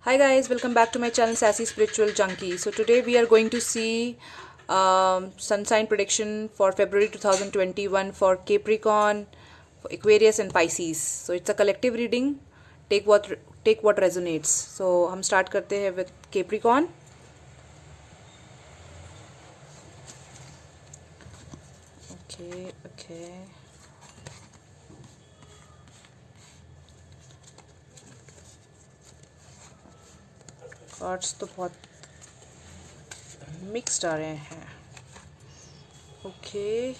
Hi guys, welcome back to my channel Sassy Spiritual Junkie. So today we are going to see sun sign prediction for February 2021 for Capricorn, for Aquarius and Pisces. So it's a collective reading. Take what take what resonates. So हम start करते हैं with Capricorn. Okay. Cards तो बहुत mixed आ रहे हैं. Okay.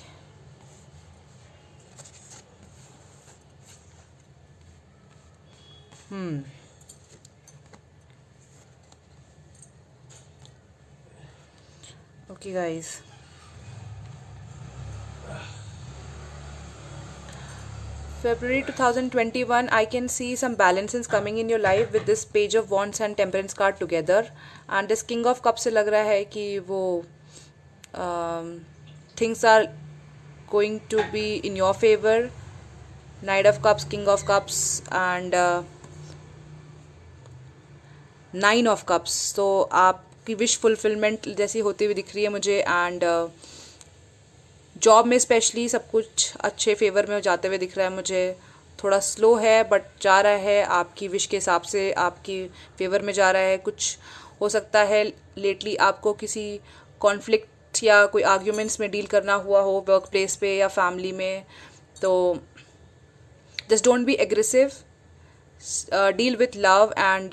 Okay guys. February 2021, I can see some balances coming in your life with this Page of Wands and Temperance card together. And this King of Cups से लग रहा है कि वो things are going to be in your favor. Knight of Cups, King of Cups and Nine of Cups. तो आपकी wish fulfilment जैसी होती हुई दिख रही है मुझे. एंड जॉब में स्पेशली सब कुछ अच्छे फेवर में जाते हुए दिख रहा है मुझे. थोड़ा स्लो है बट जा रहा है आपकी विश के हिसाब से, आपकी फेवर में जा रहा है. कुछ हो सकता है लेटली आपको किसी कॉन्फ्लिक्ट या कोई आर्ग्यूमेंट्स में डील करना हुआ हो वर्क प्लेस पे या फैमिली में. तो just don't be aggressive, deal with love and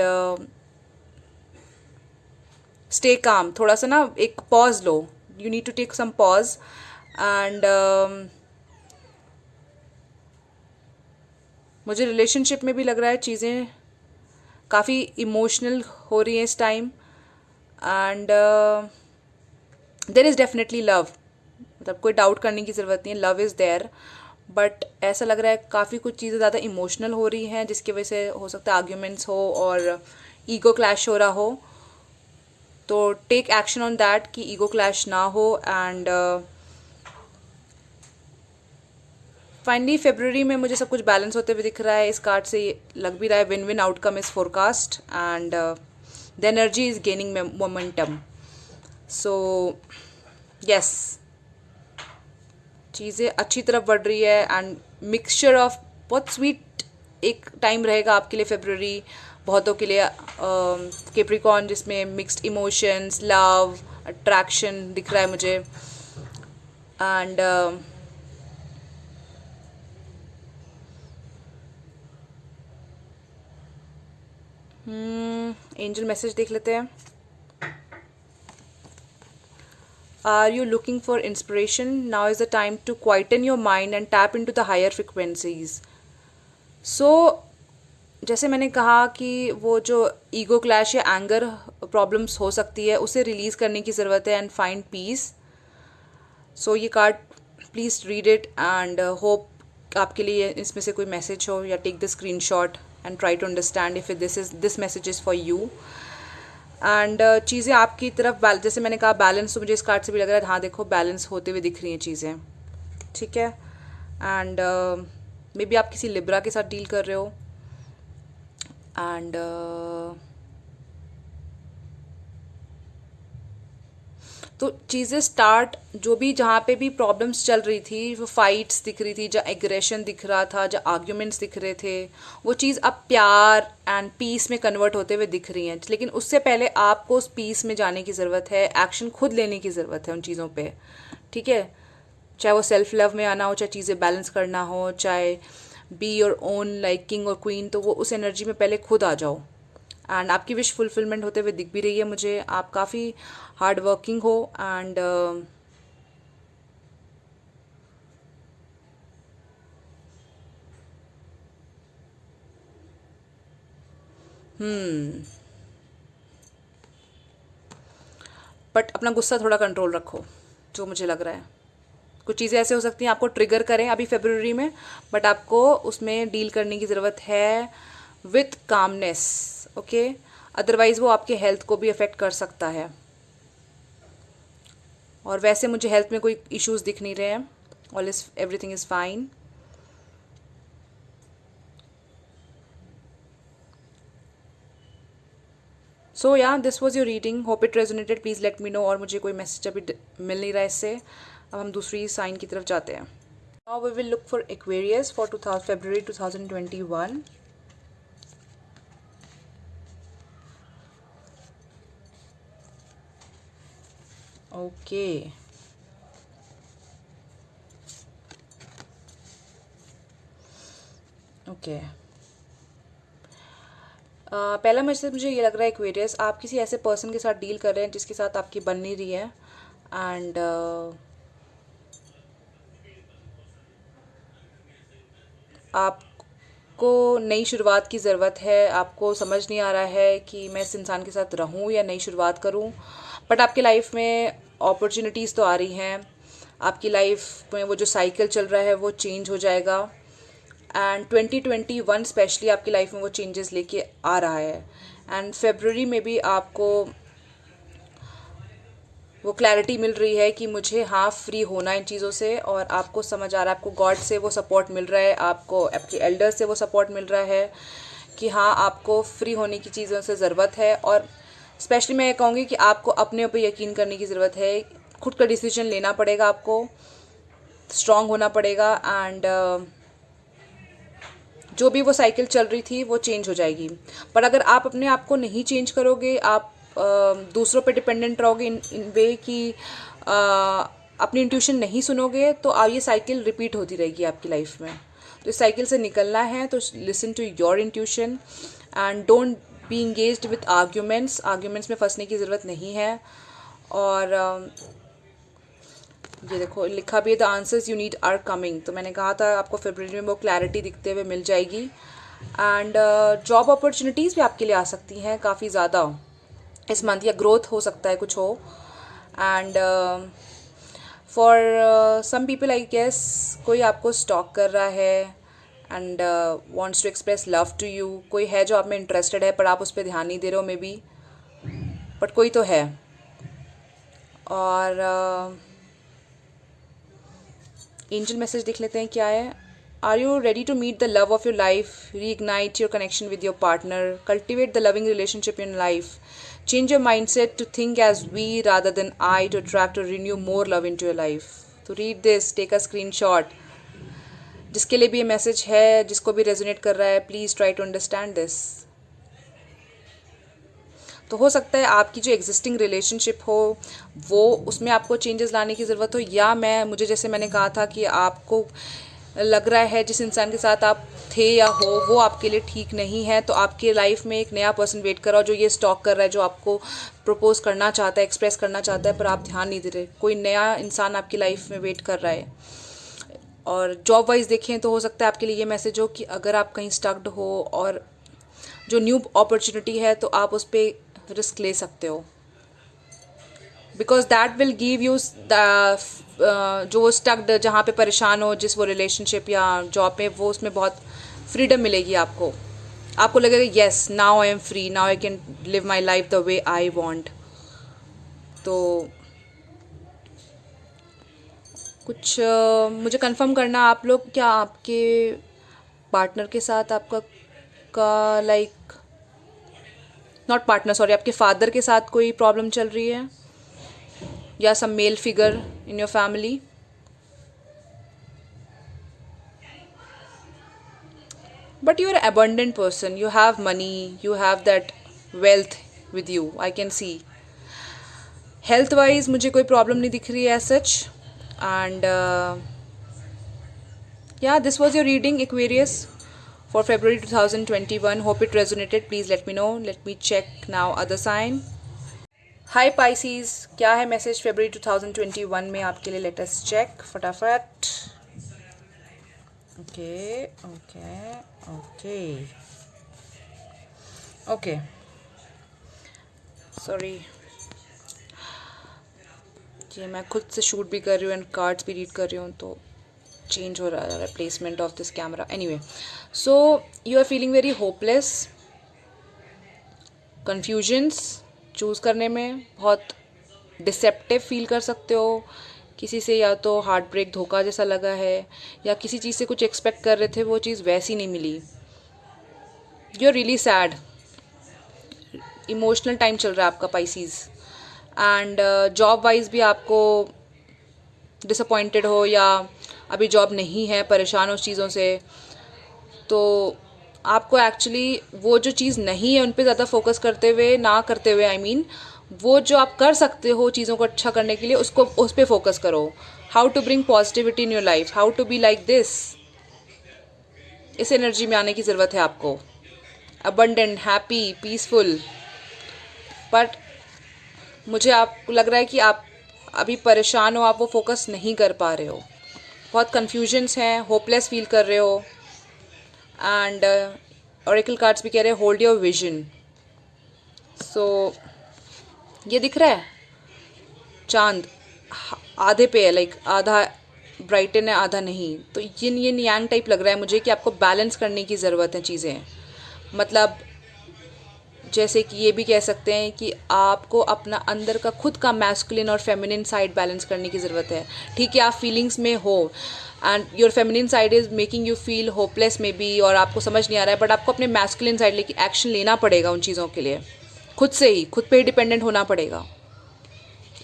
stay calm. थोड़ा सा ना एक पॉज लो. You need to take some pause. And मुझे रिलेशनशिप में भी लग रहा है चीज़ें काफ़ी इमोशनल हो रही हैं इस time. And there is definitely love. मतलब कोई डाउट करने की ज़रूरत नहीं है, लव इज़ देयर. बट ऐसा लग रहा है काफ़ी कुछ चीज़ें ज़्यादा इमोशनल हो रही हैं जिसकी वजह से हो सकता है आर्ग्यूमेंट्स हो और ईगो क्लैश हो रहा हो. तो टेक एक्शन ऑन दैट कि ईगो क्लैश ना हो. एंड फाइनली फेब्रुवरी में मुझे सब कुछ बैलेंस होते हुए दिख रहा है. इस कार्ड से लग भी रहा है win win outcome is forecast and the energy is gaining momentum. So yes, चीज़ें अच्छी तरफ बढ़ रही है. एंड मिक्सचर ऑफ बहुत स्वीट एक टाइम रहेगा आपके लिए फेब्रुवरी. बहुतों के लिए कैप्रिकॉर्न जिसमें मिक्स्ड इमोशंस, लव, अट्रैक्शन दिख रहा है मुझे. एंड एंजल मैसेज देख लेते हैं. Are you looking for inspiration? Now is the time to quieten your mind and tap into the higher frequencies. So जैसे मैंने कहा कि वो जो ईगो क्लैश या एंगर प्रॉब्लम्स हो सकती है उसे रिलीज़ करने की ज़रूरत है एंड फाइंड पीस. सो ये card please read it and hope आपके लिए इसमें से कोई मैसेज हो. या take the screenshot and try to understand if this message is for you. And चीज़ें आपकी तरफ जैसे मैंने कहा बैलेंस, तो मुझे इस कार्ड से भी लग रहा है हाँ देखो बैलेंस होते हुए दिख रही हैं चीज़ें. ठीक है. एंड मे बी आप किसी लिब्रा के साथ डील कर रहे हो. एंड तो चीज़ें स्टार्ट जो भी जहाँ पे भी प्रॉब्लम्स चल रही थी, वो फाइट्स दिख रही थी, जहाँ एग्रेशन दिख रहा था, जहाँ आर्ग्यूमेंट्स दिख रहे थे, वो चीज़ अब प्यार एंड पीस में कन्वर्ट होते हुए दिख रही हैं. लेकिन उससे पहले आपको उस पीस में जाने की ज़रूरत है. एक्शन खुद लेने की ज़रूरत है उन चीज़ों पे. ठीक है. चाहे वो सेल्फ लव में आना हो, चाहे चीज़ें बैलेंस करना हो, चाहे be your own like king और क्वीन. तो वो उस एनर्जी में पहले खुद आ जाओ. एंड आपकी विश फुलफिलमेंट होते हुए दिख भी रही है मुझे. आप काफ़ी हार्ड वर्किंग हो. एंड बट अपना गुस्सा थोड़ा कंट्रोल रखो, जो मुझे लग रहा है. कुछ चीज़ें ऐसे हो सकती हैं आपको ट्रिगर करें अभी फेब्रुवरी में, बट आपको उसमें डील करने की ज़रूरत है विथ कामनेस. ओके. अदरवाइज़ वो आपके हेल्थ को भी अफेक्ट कर सकता है. और वैसे मुझे हेल्थ में कोई इश्यूज दिख नहीं रहे हैं. All is everything is fine. So yeah this was your reading, hope it resonated, please let me know. और मुझे कोई मैसेज अभी मिल नहीं रहा है इससे। अब हम दूसरी साइन की तरफ जाते हैं। Now we will look for Aquarius for February 2021। Okay, okay. पहला मैसेज मुझे ये लग रहा है एक्वेरियस, आप किसी ऐसे पर्सन के साथ डील कर रहे हैं जिसके साथ आपकी बन नहीं रही है, एंड आपको नई शुरुआत की ज़रूरत है। आपको समझ नहीं आ रहा है कि मैं इस इंसान के साथ रहूं या नई शुरुआत करूं, बट आपकी लाइफ में अपॉर्चुनिटीज़ तो आ रही हैं। आपकी लाइफ में वो जो साइकिल चल रहा है वो चेंज हो जाएगा, एंड 2021 स्पेशली आपकी लाइफ में वो चेंजेस लेके आ रहा है। एंड फेबररी में भी आपको वो क्लैरिटी मिल रही है कि मुझे हाँ फ्री होना इन चीज़ों से, और आपको समझ आ रहा है, आपको गॉड से वो सपोर्ट मिल रहा है, आपको आपके एल्डर से वो सपोर्ट मिल रहा है कि हाँ आपको फ्री होने की चीज़ों से ज़रूरत है। और स्पेशली मैं ये कहूँगी कि आपको अपने ऊपर यकीन करने की ज़रूरत है। खुद का डिसीजन लेना पड़ेगा, आपको स्ट्रांग होना पड़ेगा, एंड जो भी वो साइकिल चल रही थी वो चेंज हो जाएगी। पर अगर आप अपने आप को नहीं चेंज करोगे, आप दूसरों पे डिपेंडेंट रहोगे इन वे कि अपनी इंट्यूशन नहीं सुनोगे, तो ये साइकिल रिपीट होती रहेगी आपकी लाइफ में। तो इस साइकिल से निकलना है तो listen to your intuition and don't be engaged with arguments में फंसने की ज़रूरत नहीं है। और ये देखो लिखा भी है, the answers you need are coming. तो मैंने कहा था आपको फरवरी में वो क्लैरिटी दिखते हुए मिल जाएगी, एंड जॉब अपॉर्चुनिटीज़ भी आपके लिए आ सकती हैं काफ़ी ज़्यादा इस मंथ, या ग्रोथ हो सकता है कुछ हो। And for some people I guess कोई आपको स्टॉक कर रहा है and wants to express love to you. कोई है जो आप में इंटरेस्टेड है पर आप उस पर ध्यान नहीं दे रहे हो मे बी, बट कोई तो है। और एंजल मैसेज देख लेते हैं क्या है। Are you ready to meet the love of your life, reignite your connection with your partner, cultivate the loving relationship in life, change your mindset to think as we rather than I, to attract or renew more love into your life. तो read this, take a screenshot. जिसके लिए भी ये message है, जिसको भी resonate कर रहा है, please try to understand this. तो हो सकता है आपकी जो एग्जिस्टिंग रिलेशनशिप हो वो उसमें आपको चेंजेस लाने की ज़रूरत हो, या मुझे जैसे मैंने कहा था कि आपको लग रहा है जिस इंसान के साथ आप थे या हो वो आपके लिए ठीक नहीं है, तो आपके लाइफ में एक नया पर्सन वेट कर रहा हो जो ये स्टॉक कर रहा है, जो आपको प्रपोज करना चाहता है, एक्सप्रेस करना चाहता है, पर आप ध्यान नहीं दे रहे। कोई नया इंसान आपकी लाइफ में वेट कर रहा है। और जॉब वाइज देखें तो हो सकता है आपके लिए ये मैसेज हो कि अगर आप कहीं स्टक्ड हो और जो न्यू अपॉर्चुनिटी है तो आप उस पर रिस्क ले सकते हो, because that will give you जो स्टक्ड, जहाँ पे परेशान हो जिस वो रिलेशनशिप या जॉब में, वो उसमें बहुत फ्रीडम मिलेगी आपको। आपको लगेगा yes now I am free, now I can live my life the way I want. तो कुछ मुझे कंफर्म करना आप लोग, क्या आपके पार्टनर के साथ आपका का लाइक नॉट पार्टनर सॉरी आपके फादर के साथ कोई प्रॉब्लम चल रही है, या some male figure in your family. But you're an abundant person. You have money. You have that wealth with you. I can see. Health wise मुझे कोई problem नहीं दिख रही है as such. And yeah, this was your reading, Aquarius, for February 2021. Hope it resonated. Please let me know. Let me check now other sign. Hi Pisces, क्या है message February 2021 में आपके लिए? Let us check फटाफट. Okay. Sorry जी, मैं खुद से shoot भी कर रही हूँ एंड कार्ड्स भी रीड कर रही हूँ, तो चेंज हो रहा है placement of this camera. Anyway, so you are feeling very hopeless, confusions choose करने में, बहुत डिसेप्टिव फील कर सकते हो किसी से, या तो हार्ट ब्रेक, धोखा जैसा लगा है, या किसी चीज़ से कुछ एक्सपेक्ट कर रहे थे वो चीज़ वैसी नहीं मिली। You are really sad, emotional time चल रहा है आपका पाइसीज़। एंड जॉब वाइज भी आपको डिसअपॉइंटेड हो या अभी जॉब नहीं है, परेशान हो उस चीज़ों से, तो आपको एक्चुअली वो जो चीज़ नहीं है उन पे ज़्यादा फोकस करते हुए ना करते हुए, आई मीन वो जो आप कर सकते हो चीज़ों को अच्छा करने के लिए उसको उस पर फोकस करो। How to bring positivity in your life, how to be like this, इस एनर्जी में आने की ज़रूरत है आपको। Abundant, happy, peaceful. बट मुझे आपको लग रहा है कि आप अभी परेशान हो, आप वो फोकस नहीं कर पा रहे हो, बहुत कन्फ्यूजन्स हैं, होपलेस फील कर रहे हो। एंड ओरेकल कार्ड्स भी कह रहे हैं होल्ड योर विजन। सो ये दिख रहा है चांद आधे पे है, लाइक आधा ब्राइटन है आधा नहीं, तो यिन यांग टाइप लग रहा है मुझे कि आपको बैलेंस करने की ज़रूरत है चीज़ें। मतलब जैसे कि ये भी कह सकते हैं कि आपको अपना अंदर का खुद का मैस्कुलिन और फेमिनिन साइड बैलेंस करने की ज़रूरत है। ठीक है, आप फीलिंग्स में हो and your feminine side is making you feel hopeless may be, और आपको समझ नहीं आ रहा है, बट आपको अपने मैस्कुलिन साइड लेके एक्शन लेना पड़ेगा उन चीज़ों के लिए, खुद से ही, खुद पे ही डिपेंडेंट होना पड़ेगा।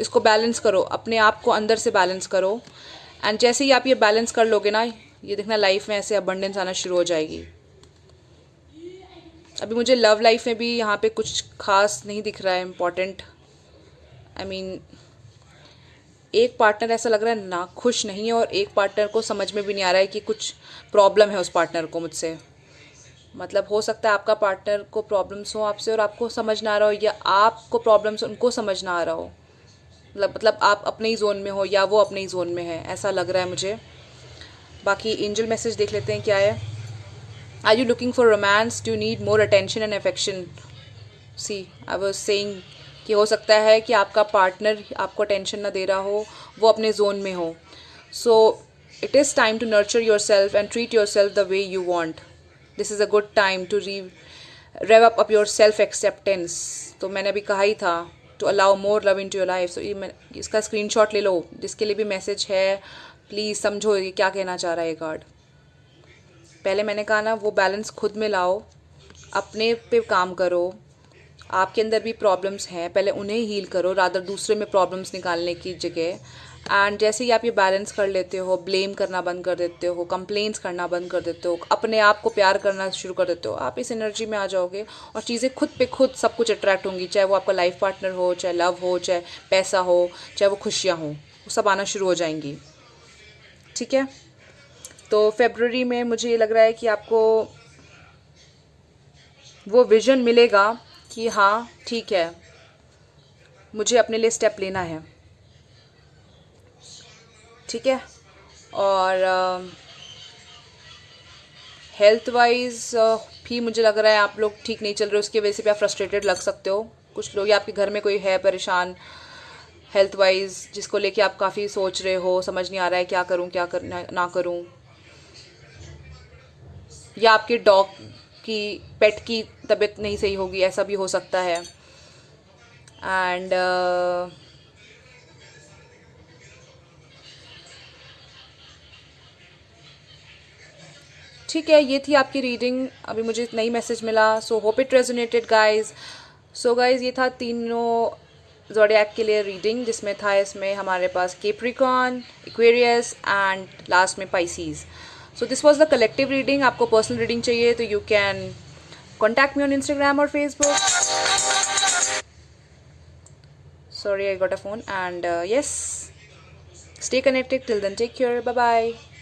इसको बैलेंस करो, अपने आप को अंदर से बैलेंस करो। एंड जैसे ही आप ये बैलेंस कर लोगे ना, ये देखना लाइफ में ऐसे अबंडेंस आना शुरू हो जाएगी। अभी मुझे लव लाइफ में भी यहाँ पे कुछ खास नहीं दिख रहा है इम्पॉर्टेंट। आई मीन एक पार्टनर ऐसा लग रहा है ना खुश नहीं है, और एक पार्टनर को समझ में भी नहीं आ रहा है कि कुछ प्रॉब्लम है उस पार्टनर को मुझसे। मतलब हो सकता है आपका पार्टनर को प्रॉब्लम्स हो आपसे और आपको समझ ना आ रहा हो, या आपको प्रॉब्लम्स उनको समझ ना आ रहा हो। मतलब आप अपने ही जोन में हो या वो अपने ही जोन में है, ऐसा लग रहा है मुझे। बाकी एंजल मैसेज देख लेते हैं क्या है। Are you looking for romance, do need more attention and affection. See I was saying कि हो सकता है कि आपका पार्टनर आपको अटेंशन ना दे रहा हो, वो अपने जोन में हो। So it is time to nurture yourself and treat yourself the way you want. This is a good time to rev up yourself acceptance. तो मैंने अभी कहा ही था to allow more love into your life. So ये इसका screenshot ले लो, जिसके लिए भी मैसेज है प्लीज़ समझो ये क्या कहना चाह रहा है ये कार्ड। पहले मैंने कहा ना, वो बैलेंस खुद में लाओ, अपने पे काम करो। आपके अंदर भी प्रॉब्लम्स हैं, पहले उन्हें हील करो रादर दूसरे में प्रॉब्लम्स निकालने की जगह। एंड जैसे ही आप ये बैलेंस कर लेते हो, ब्लेम करना बंद कर देते हो, कंप्लेंट्स करना बंद कर देते हो, अपने आप को प्यार करना शुरू कर देते हो, आप इस एनर्जी में आ जाओगे और चीज़ें खुद पे खुद सब कुछ अट्रैक्ट होंगी। चाहे वो आपका लाइफ पार्टनर हो, चाहे लव हो, चाहे पैसा हो, चाहे वो खुशियाँ हों, वो सब आना शुरू हो जाएंगी। ठीक है, तो फरवरी में मुझे ये लग रहा है कि आपको वो विज़न मिलेगा कि हाँ ठीक है, मुझे अपने लिए स्टेप लेना है। ठीक है, और हेल्थ वाइज भी मुझे लग रहा है आप लोग ठीक नहीं चल रहे, उसकी वजह से भी आप फ्रस्ट्रेटेड लग सकते हो। कुछ लोग या आपके घर में कोई है परेशान हेल्थ वाइज, जिसको लेके आप काफ़ी सोच रहे हो, समझ नहीं आ रहा है क्या करूँ क्या करना ना करूँ, या आपके डॉग की पेट की तबीयत नहीं सही होगी, ऐसा भी हो सकता है। एंड ठीक है, ये थी आपकी रीडिंग। अभी मुझे नई मैसेज मिला, so hope it resonated guys. So guys ये था तीनों ज़ोडिएक के लिए रीडिंग, जिसमें था इसमें हमारे पास कैप्रिकॉर्न, एक्वेरियस एंड लास्ट में Pisces. So this was the collective reading. आपको पर्सनल रीडिंग चाहिए तो you can contact me on Instagram और Facebook. Sorry, I got a phone. And yes, stay connected. Till then, take care. Bye bye.